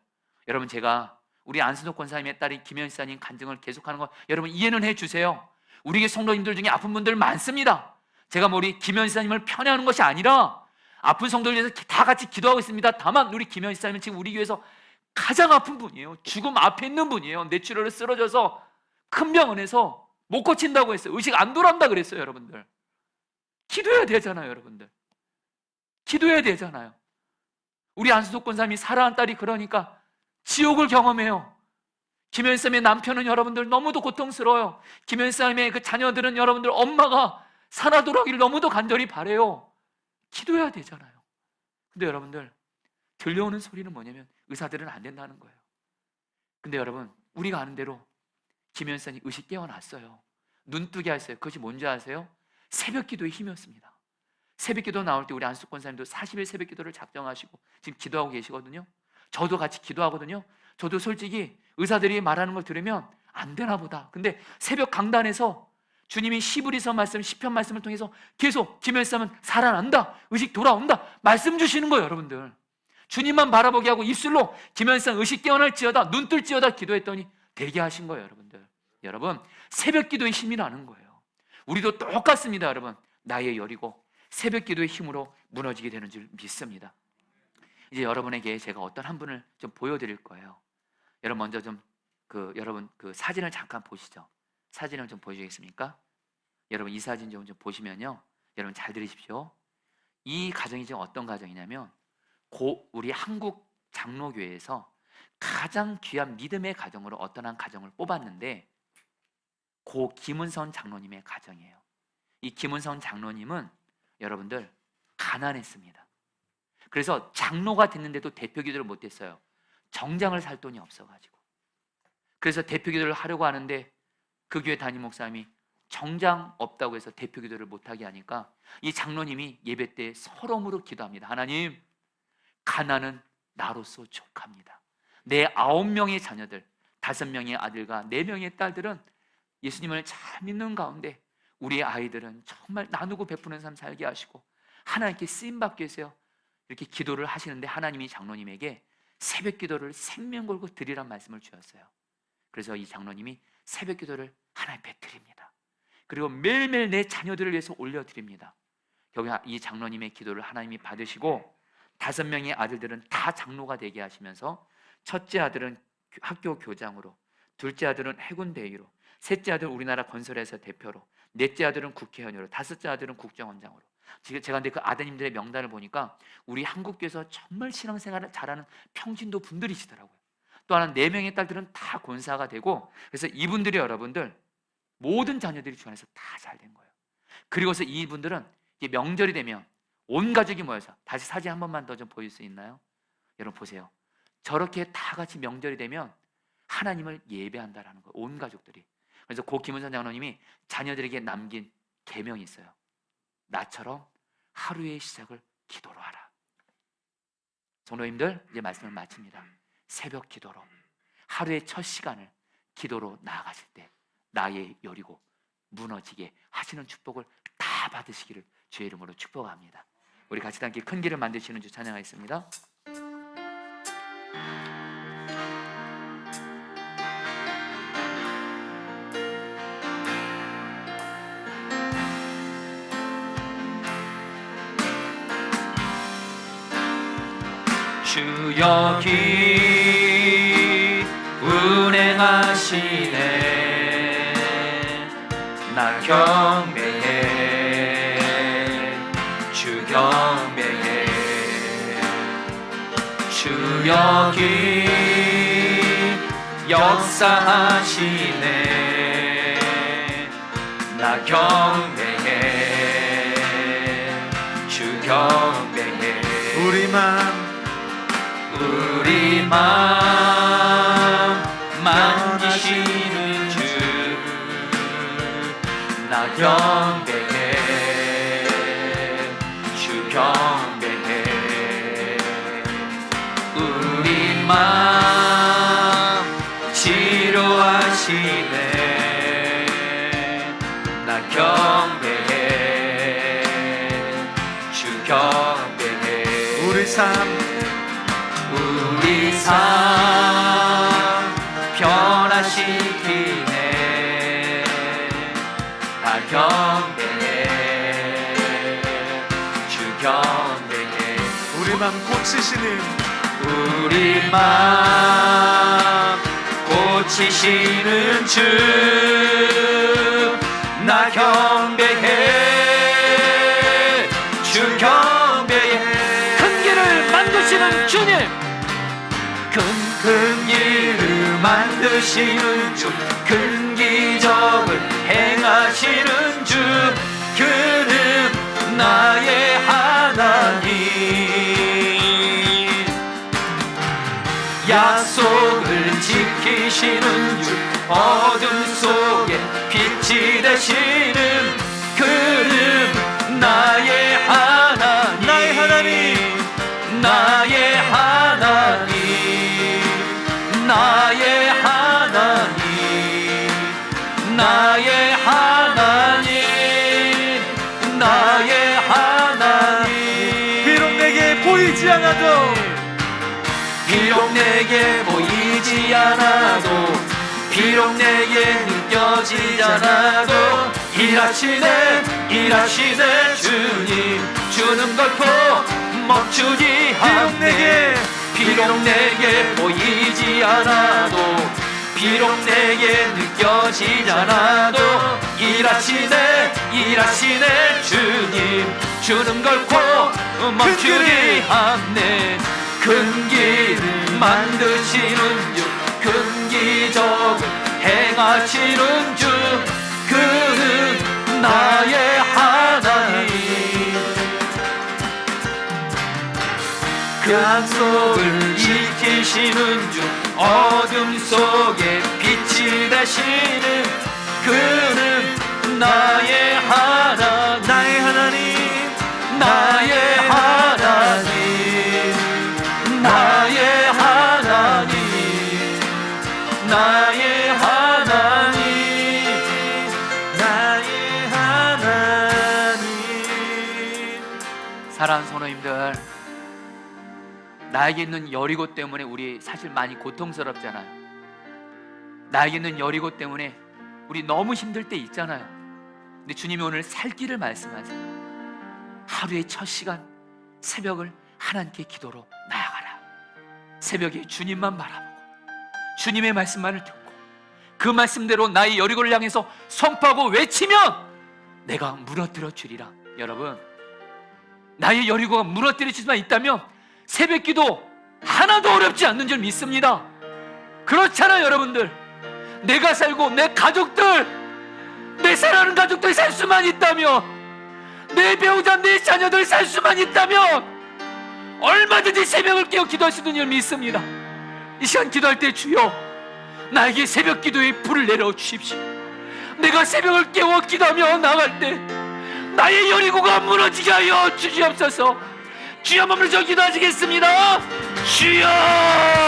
여러분 제가 우리 안순옥 권사님의 딸인 김현사님 간증을 계속하는 거 여러분 이해는 해주세요. 우리 교회 성도님들 중에 아픈 분들 많습니다. 제가 뭐 우리 김현사님을 편애하는 것이 아니라 아픈 성도를 위해서 다 같이 기도하고 있습니다. 다만 우리 김현사님은 지금 우리 교회에서 가장 아픈 분이에요. 죽음 앞에 있는 분이에요. 뇌출혈을 쓰러져서 큰 병원에서 못 고친다고 했어요. 의식 안 돌아온다 그랬어요. 여러분들 기도해야 되잖아요. 여러분들 기도해야 되잖아요. 우리 안수석 권사님이 사랑하는 딸이 그러니까 지옥을 경험해요. 김현쌤의 남편은 여러분들 너무도 고통스러워요. 김현쌤의 그 자녀들은 여러분들 엄마가 살아돌아오기를 너무도 간절히 바래요. 기도해야 되잖아요. 근데 여러분들 들려오는 소리는 뭐냐면 의사들은 안 된다는 거예요. 근데 여러분 우리가 아는 대로 김현쌤이 의식 깨어났어요. 눈뜨게 했어요. 그것이 뭔지 아세요? 새벽 기도의 힘이었습니다. 새벽 기도 나올 때 우리 안수석 권사님도 40일 새벽 기도를 작정하시고 지금 기도하고 계시거든요. 저도 같이 기도하거든요. 저도 솔직히 의사들이 말하는 걸 들으면 안 되나 보다. 근데 새벽 강단에서 주님이 시브리서 말씀, 시편 말씀을 통해서 계속 김현쌤은 살아난다, 의식 돌아온다 말씀 주시는 거예요. 여러분들 주님만 바라보게 하고 입술로 김현쌤 의식 깨어날지어다, 눈 뜰지어다 기도했더니 되게 하신 거예요. 여러분들 여러분 새벽 기도의 힘이 나는 거예요. 우리도 똑같습니다. 여러분 나의 여리고 새벽 기도의 힘으로 무너지게 되는 줄 믿습니다. 이제 여러분에게 제가 어떤 한 분을 좀 보여드릴 거예요. 여러분 먼저 좀 여러분 그 사진을 잠깐 보시죠. 사진을 좀 보여주겠습니까? 여러분 이 사진 좀 보시면요, 여러분 잘 들으십시오. 이 가정이 지금 어떤 가정이냐면 우리 한국 장로교회에서 가장 귀한 믿음의 가정으로 어떤 한 가정을 뽑았는데 고 김은선 장로님의 가정이에요. 이 김은선 장로님은 여러분들 가난했습니다. 그래서 장로가 됐는데도 대표 기도를 못했어요. 정장을 살 돈이 없어가지고. 그래서 대표 기도를 하려고 하는데 그 교회 담임 목사님이 정장 없다고 해서 대표 기도를 못하게 하니까 이 장로님이 예배 때 서러움으로 기도합니다. 하나님, 가난은 나로서 족합니다. 내 9명의 자녀들, 5명의 아들과 4명의 딸들은 예수님을 잘 믿는 가운데 우리 아이들은 정말 나누고 베푸는 삶 살게 하시고 하나님께 쓰임받기 위해서 이렇게 기도를 하시는데, 하나님이 장로님에게 새벽 기도를 생명 걸고 드리란 말씀을 주셨어요. 그래서 이 장로님이 새벽 기도를 하나님께 드립니다. 그리고 매일매일 내 자녀들을 위해서 올려드립니다. 결국 이 장로님의 기도를 하나님이 받으시고 5명의 아들들은 다 장로가 되게 하시면서, 첫째 아들은 학교 교장으로, 둘째 아들은 해군 대위로, 셋째 아들은 우리나라 건설회사 대표로, 넷째 아들은 국회의원으로, 다섯째 아들은 국정원장으로. 지금 제가 근데 그 아드님들의 명단을 보니까 우리 한국교회에서 정말 신앙생활을 잘하는 평신도 분들이시더라고요. 또 하나 4명의 딸들은 다 권사가 되고, 그래서 이분들이 여러분들 모든 자녀들이 주 안에서 다 잘 된 거예요. 그리고서 이분들은 이제 명절이 되면 온 가족이 모여서, 다시 사진 한 번만 더 좀 보일 수 있나요? 여러분 보세요. 저렇게 다 같이 명절이 되면 하나님을 예배한다라는 거예요, 온 가족들이. 그래서 고 김은선 장로님이 자녀들에게 남긴 계명이 있어요. 나처럼 하루의 시작을 기도로 하라. 성도님들, 이제 말씀을 마칩니다. 새벽 기도로 하루의 첫 시간을 기도로 나아가실 때 나의 여리고 무너지게 하시는 축복을 다 받으시기를 주의 이름으로 축복합니다. 우리 같이 함께 큰 길을 만드시는 주 찬양하겠습니다. 주여 운행하시네. 나 경배해, 주 경배해. 주여 역사하시네. 나 경배해, 주 경배해. 우리 맘 만지시는 주, 나 경배해, 주 경배해. 우리 맘 치료하시네. 나 경배해, 주 경배해. 우리 삶 변화시키네. 나 경배해, 주 경배해. 우리 맘 고치시는, 우리 맘 고치시는 주, 나 경배해, 주 경배해. 큰 길을 만드시는 주님, 큰 길을 만드시는 주, 큰 기적을 행하시는 주, 그는 나의 하나님. 약속을 지키시는 주, 어둠 속에 빛이 되시는 그는 나의 하나님. 나의 하나님, 나의 하나님, 나의 하나님, 나의 하나님, 나의 하나님. 비록 내게 보이지 않아도, 비록 내게 보이지 않아도, 비록 내게 느껴지지 않아도, 일하시네, 일하시네 주님. 주는 걸고 멈추지 않네. 비록 내게 보이지 않아도, 비록 내게 느껴지지 않아도, 일하시네, 일하시네 주님. 주는 걸고 멈추지 않네. 큰 길을 만드시는 주, 큰 기적을 행하시는 주, 그는 나의 하나님. 그 약속을 지키시는 주, 어둠 속에 빛이 되시는 그는 나의 하나님. 나의 하나님, 나의 하나님, 나의 하나님, 나의 하나님, 여러분들, 나에게 있는 여리고 때문에 우리 사실 많이 고통스럽잖아요. 나에게 있는 여리고 때문에 우리 너무 힘들 때 있잖아요. 근데 주님이 오늘 살 길을 말씀하세요. 하루의 첫 시간 새벽을 하나님께 기도로 나아가라. 새벽에 주님만 바라보고 주님의 말씀만을 듣고 그 말씀대로 나의 여리고를 향해서 선포하고 외치면 내가 무너뜨려 주리라. 여러분, 나의 여리고가 무너뜨릴 수만 있다면 새벽 기도 하나도 어렵지 않는 줄 믿습니다. 그렇잖아요 여러분들. 내가 살고 내 가족들, 내 사랑하는 가족들이 살 수만 있다면, 내 배우자, 내 자녀들 살 수만 있다면 얼마든지 새벽을 깨어 기도할 수 있는 줄 믿습니다. 이 시간 기도할 때 주여 나에게 새벽 기도의 불을 내려 주십시오. 내가 새벽을 깨워 기도하며 나갈 때 나의 여리고가 무너지게 하여 주시옵소서. 주여 머물러 기도하시겠습니다. 주여,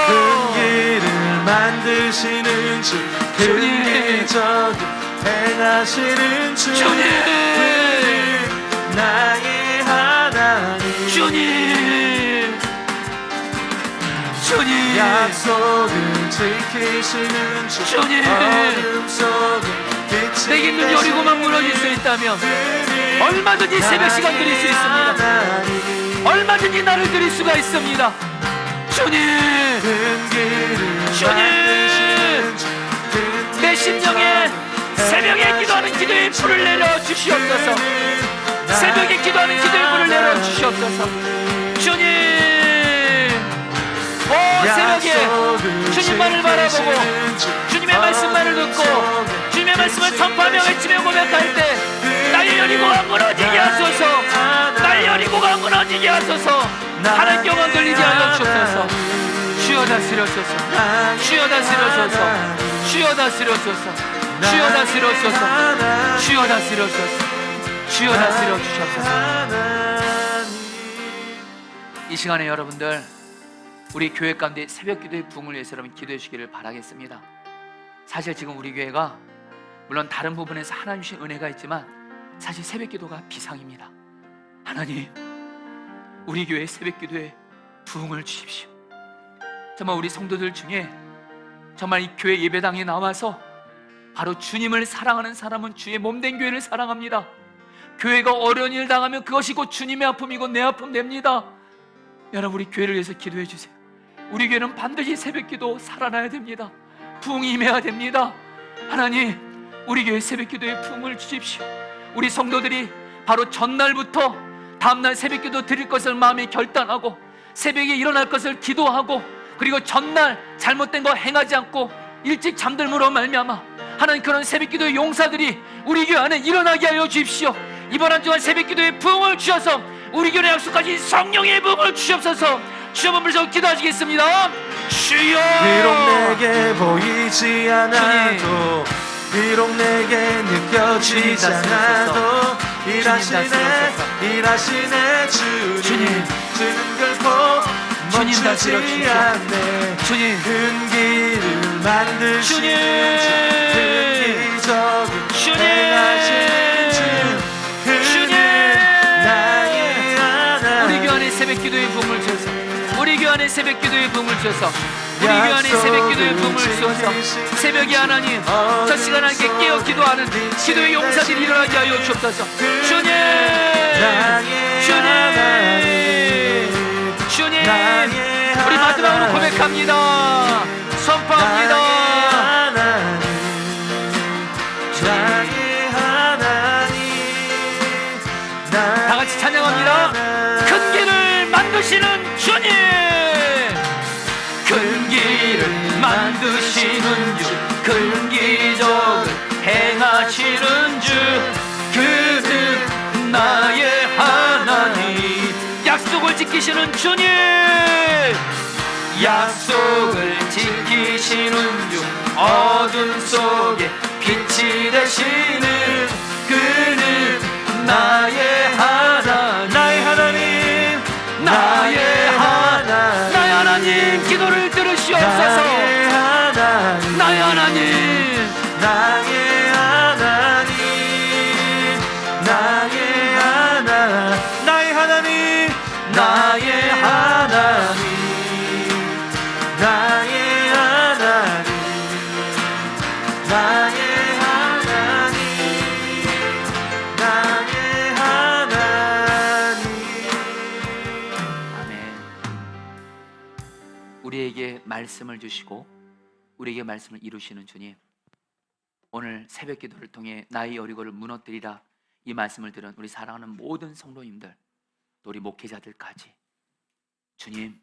큰 길을 만드시는 주, 큰 기적을 행하시는 주, 주님, 나의 하나님, 주님, 주님, 약속을 지키시는 주, 주님, 어둠 속에 빛이 내게 있는 여리고만 무너질 수 있다면 얼마든지 새벽 시간 드릴 수 있습니다. 얼마든지 나를 드릴 수가 있습니다. 주님, 주님, 내 심령에 새벽에 기도하는 기도의 불을 내려 주시옵소서. 새벽에 기도하는 기도의 불을 내려 주시옵소서. 주님, 오 새벽에 주님만을 바라보고 주님의 말씀만을 듣고 주님의 말씀을 선포하며 외치며 고백할 때 나의 여리고가 무너지게 하소서. 나의 여리고가 무너지게 하소서. 하나님께 영광 돌리게 하여 주옵소서. 주여 다스려소서. 주여 다스려소서. 주여 다스려소서. 주여 다스려소서. 주여 다스려소서. 주여 다스려 주시옵소서. 이 시간에 여러분들, 우리 교회 가운데 새벽 기도의 부흥을 위해서 여러분 기도해 주시기를 바라겠습니다. 사실 지금 우리 교회가 물론 다른 부분에서 하나님 주신 은혜가 있지만 사실 새벽 기도가 비상입니다. 하나님, 우리 교회 새벽 기도에 부흥을 주십시오. 정말 우리 성도들 중에 정말 이 교회 예배당에 나와서 바로 주님을 사랑하는 사람은 주의 몸된 교회를 사랑합니다. 교회가 어려운 일 당하면 그것이 곧 주님의 아픔이고 내 아픔 됩니다. 여러분, 우리 교회를 위해서 기도해 주세요. 우리 교회는 반드시 새벽 기도 살아나야 됩니다. 부흥이 임해야 됩니다. 하나님, 우리 교회 새벽 기도에 부흥을 주십시오. 우리 성도들이 바로 전날부터 다음날 새벽 기도 드릴 것을 마음에 결단하고 새벽에 일어날 것을 기도하고 그리고 전날 잘못된 거 행하지 않고 일찍 잠들므로 말미암아 하나님 그런 새벽 기도의 용사들이 우리 교회 안에 일어나게 하여 주십시오. 이번 한 주간 새벽 기도에 부흥을 주셔서 우리 교회 약속하신 성령의 부흥을 주시옵소서. 주여 머물러 기도하시겠습니다. 주여, 비록 내게 보이지 않아도 비록 내게 느껴지지 않아도 일하시네 주님 결코 멈추지 않네. 주님, 큰 길을 만드시는 큰 기적을 행하시는 주님 나의 하나님. 우리 교회 안에 새벽 기도의 부흥을 주셔서 우리 교회 안에 새벽 기도의 부흥을 주셔서 우리 교회 안에 새벽 기도의 부흥을 주셔서 새벽에 하나님 첫 시간 함께 깨어 기도하는 기도의 용사들이 일어나게 하여 주옵소서. 주님, 주님, 우리 마지막으로 고백합니다. 선포합니다. 다 같이 찬양합니다. 큰 길을 만드시는 주님, 큰 길을 만드시는 주, 큰 기적을 행하시는 주, 그는 나의 하나님. 약속을 지키시는 주님, 약속을 지키시는 주, 어둠 속에 빛이 되시는 그는 나의 하나님. 나의 하나님, 나의 하나님, 나의 하나님, 기도를 들으시옵소서. 나의 하나님, 나의 하나님, 나의 하나님, 나의 하나님, 나의 하나님, 나의 하나님, 나의 하나님, 나의 하나님. 아멘. 우리에게 말씀을 주시고 우리에게 말씀을 이루시는 주님, 오늘 새벽 기도를 통해 나의 여리고를 무너뜨리라 이 말씀을 들은 우리 사랑하는 모든 성도님들, 또 우리 목회자들까지 주님,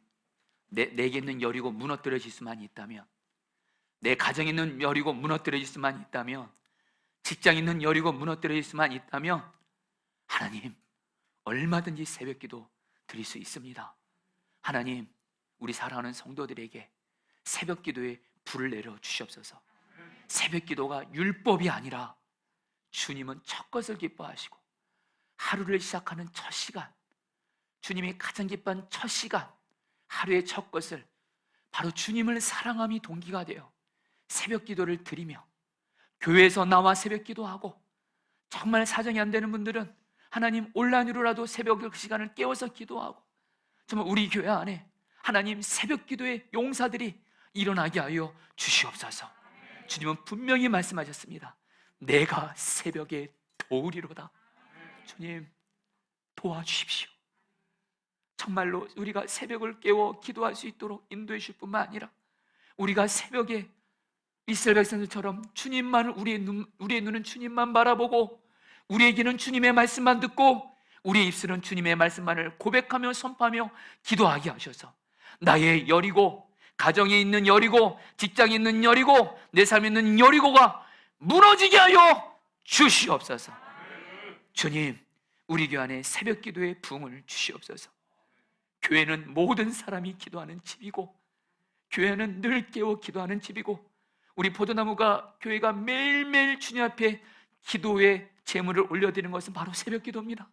내게 있는 여리고 무너뜨려질 수만 있다면, 내 가정에 있는 여리고 무너뜨려질 수만 있다면, 직장에 있는 여리고 무너뜨려질 수만 있다면 하나님 얼마든지 새벽 기도 드릴 수 있습니다. 하나님, 우리 사랑하는 성도들에게 새벽 기도에 불을 내려 주시옵소서. 새벽 기도가 율법이 아니라 주님은 첫 것을 기뻐하시고 하루를 시작하는 첫 시간, 주님이 가장 기뻐한 첫 시간, 하루의 첫 것을 바로 주님을 사랑함이 동기가 되어 새벽 기도를 드리며, 교회에서 나와 새벽 기도하고 정말 사정이 안 되는 분들은 하나님 온라인으로라도 새벽 그 시간을 깨워서 기도하고, 정말 우리 교회 안에 하나님 새벽 기도의 용사들이 일어나게 하여 주시옵소서. 주님은 분명히 말씀하셨습니다. 내가 새벽에 도우리로다. 주님 도와주십시오. 정말로 우리가 새벽을 깨워 기도할 수 있도록 인도해 주실 뿐만 아니라, 우리가 새벽에 이스라엘 백성들처럼 주님만을, 우리의 눈은 주님만 바라보고 우리의 귀는 주님의 말씀만 듣고 우리의 입술은 주님의 말씀만을 고백하며 선포하며 기도하게 하셔서 나의 여리고, 가정에 있는 여리고, 직장에 있는 여리고, 내 삶에 있는 여리고가 무너지게 하여 주시옵소서. 주님, 우리 교회 안에 새벽 기도의 부흥을 주시옵소서. 교회는 모든 사람이 기도하는 집이고, 교회는 늘 깨워 기도하는 집이고, 우리 포도나무가 교회가 매일매일 주님 앞에 기도의 제물을 올려드리는 것은 바로 새벽 기도입니다.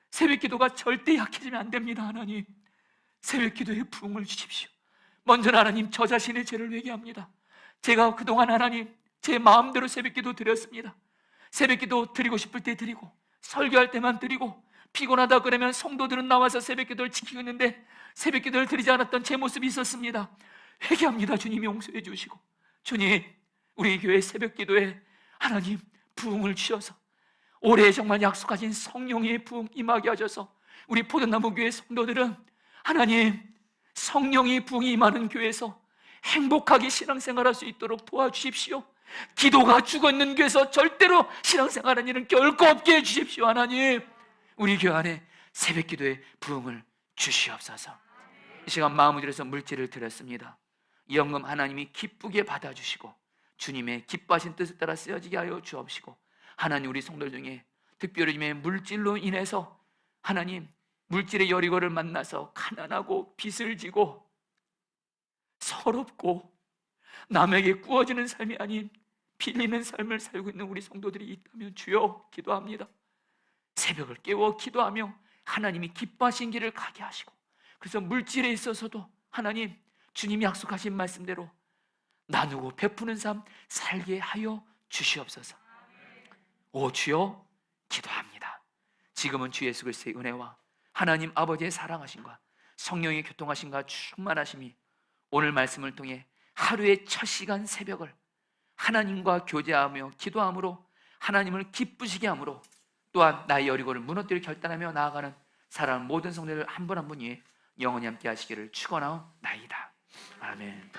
새벽 기도가 절대 약해지면 안 됩니다. 하나님, 새벽 기도의 부흥을 주십시오. 먼저 하나님, 저 자신의 죄를 회개합니다. 제가 그동안 하나님 제 마음대로 새벽 기도 드렸습니다. 새벽 기도 드리고 싶을 때 드리고, 설교할 때만 드리고, 피곤하다 그러면 성도들은 나와서 새벽 기도를 지키고 있는데 새벽 기도를 드리지 않았던 제 모습이 있었습니다. 회개합니다. 주님이 용서해 주시고, 주님, 우리 교회 새벽 기도에 하나님 부흥을 주셔서 올해 정말 약속하신 성령의 부흥 임하게 하셔서 우리 포도나무 교회 성도들은 하나님 성령의 부흥이 임하는 교회에서 행복하게 신앙생활할 수 있도록 도와주십시오. 기도가 죽어있는 교회에서 절대로 신앙생활하는 일은 결코 없게 해주십시오. 하나님, 우리 교회 안에 새벽 기도의 부흥을 주시옵소서. 이 시간 마음을 들여서 물질을 드렸습니다. 이 헌금 하나님이 기쁘게 받아주시고 주님의 기뻐하신 뜻을 따라 쓰여지게 하여 주옵시고, 하나님 우리 성도들 중에 특별히 요즘에 물질로 인해서 하나님 물질의 여리고를 만나서 가난하고 빚을 지고 서럽고 남에게 꾸어지는 삶이 아닌 빌리는 삶을 살고 있는 우리 성도들이 있다면 주여 기도합니다. 새벽을 깨워 기도하며 하나님이 기뻐하신 길을 가게 하시고, 그래서 물질에 있어서도 하나님 주님이 약속하신 말씀대로 나누고 베푸는 삶 살게 하여 주시옵소서. 오 주여 기도합니다. 지금은 주 예수 그리스도의 은혜와 하나님 아버지의 사랑하심과 성령의 교통하심과 충만하심이 오늘 말씀을 통해 하루의 첫 시간 새벽을 하나님과 교제하며 기도함으로 하나님을 기쁘시게 함으로, 또한 나의 여리고를 무너뜨려 결단하며 나아가는 사랑하는 모든 성도들 한 분 한 분 위에 영원히 함께 하시기를 축원하옵나이다. 아멘.